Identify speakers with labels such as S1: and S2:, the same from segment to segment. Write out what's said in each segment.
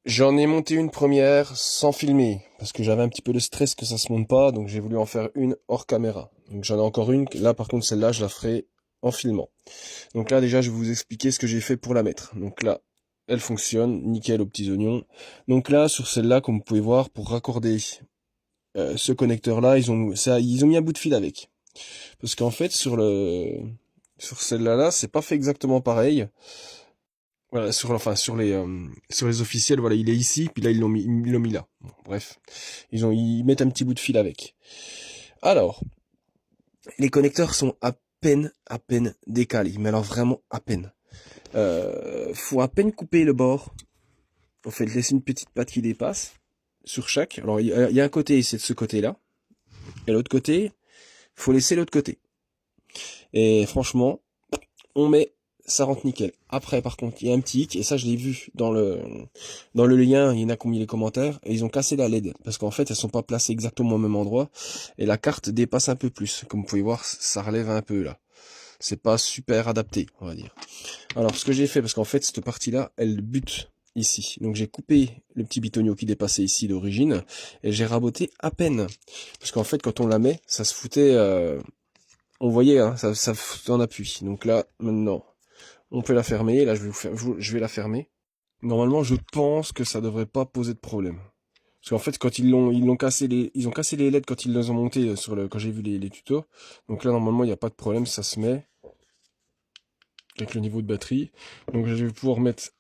S1: J'en ai monté une première sans filmer, parce que j'avais un petit peu de stress que ça se monte pas, donc j'ai voulu en faire une hors caméra. Donc j'en ai encore une, là par contre celle-là je la ferai en filmant. Donc là déjà je vais vous expliquer ce que j'ai fait pour la mettre. Donc là, elle fonctionne, nickel aux petits oignons. Donc là sur celle-là, comme vous pouvez voir, pour raccorder ce connecteur-là, ils ont mis un bout de fil avec. Parce qu'en fait sur celle-là, c'est pas fait exactement pareil. Voilà, sur les officiels, voilà, il est ici, puis là ils l'ont mis là. Bon, bref, ils mettent un petit bout de fil avec. Alors, les connecteurs sont à peine décalés, mais alors vraiment à peine. Faut à peine couper le bord. En fait, laisser une petite patte qui dépasse sur chaque. Alors, il y a un côté, c'est de ce côté-là, et l'autre côté, faut laisser l'autre côté. Et franchement, on met, ça rentre nickel. Après, par contre, il y a un petit hic, et ça je l'ai vu dans le lien, il y en a qui ont mis les commentaires, et ils ont cassé la LED, parce qu'en fait, elles sont pas placées exactement au même endroit, et la carte dépasse un peu plus. Comme vous pouvez voir, ça relève un peu là. C'est pas super adapté, on va dire. Alors, ce que j'ai fait, parce qu'en fait, cette partie-là, elle bute ici. Donc j'ai coupé le petit bitonio qui dépassait ici d'origine, et j'ai raboté à peine. Parce qu'en fait, quand on la met, ça se foutait... on voyait, hein, ça foutait en appui. Donc là, maintenant, on peut la fermer. Là, je vais la fermer. Normalement, je pense que ça devrait pas poser de problème. Parce qu'en fait, quand ils ont cassé les LED quand ils les ont montés quand j'ai vu les tutos. Donc là, normalement, il n'y a pas de problème, ça se met avec le niveau de batterie. Donc je vais pouvoir mettre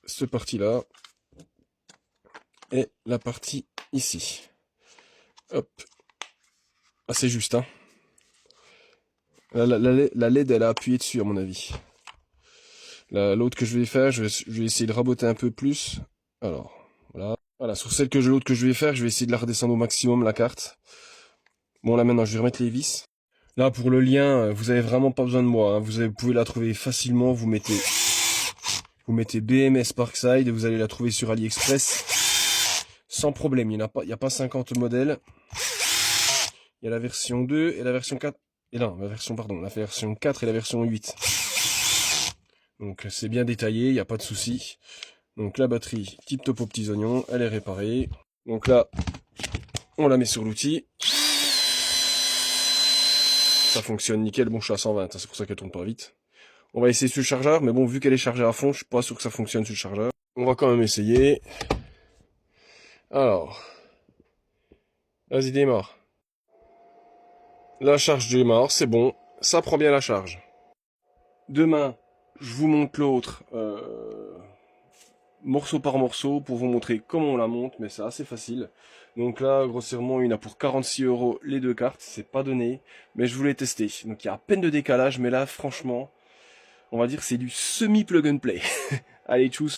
S1: ce parti-là et la partie ici. Hop. Ah, c'est juste, hein. La LED, elle a appuyé dessus, à mon avis. L'autre que je vais faire, je vais essayer de raboter un peu plus. Alors, voilà. Voilà, sur l'autre que je vais faire, je vais essayer de la redescendre au maximum, la carte. Bon, là maintenant, je vais remettre les vis. Là, pour le lien, vous avez vraiment pas besoin de moi, hein. Vous pouvez la trouver facilement. Vous mettez BMS Parkside et vous allez la trouver sur AliExpress. Sans problème, il y a pas 50 modèles. Il y a la version 2 et la version 4. Et non, la version 4 et la version 8. Donc c'est bien détaillé, il n'y a pas de souci. Donc la batterie, tip top aux petits oignons, elle est réparée. Donc là, on la met sur l'outil. Ça fonctionne nickel. Bon, je suis à 120, hein, c'est pour ça qu'elle tourne pas vite. On va essayer sur le chargeur, mais bon, vu qu'elle est chargée à fond, je suis pas sûr que ça fonctionne sur le chargeur. On va quand même essayer. Alors, vas-y, démarre. La charge démarre, c'est bon. Ça prend bien la charge. Demain, je vous montre l'autre morceau par morceau pour vous montrer comment on la monte, mais c'est assez facile. Donc là, grossièrement, il y en a pour 46 € les deux cartes, c'est pas donné, mais je voulais tester. Donc il y a à peine de décalage, mais là, franchement, on va dire c'est du semi-plug and play. Allez, tchuss.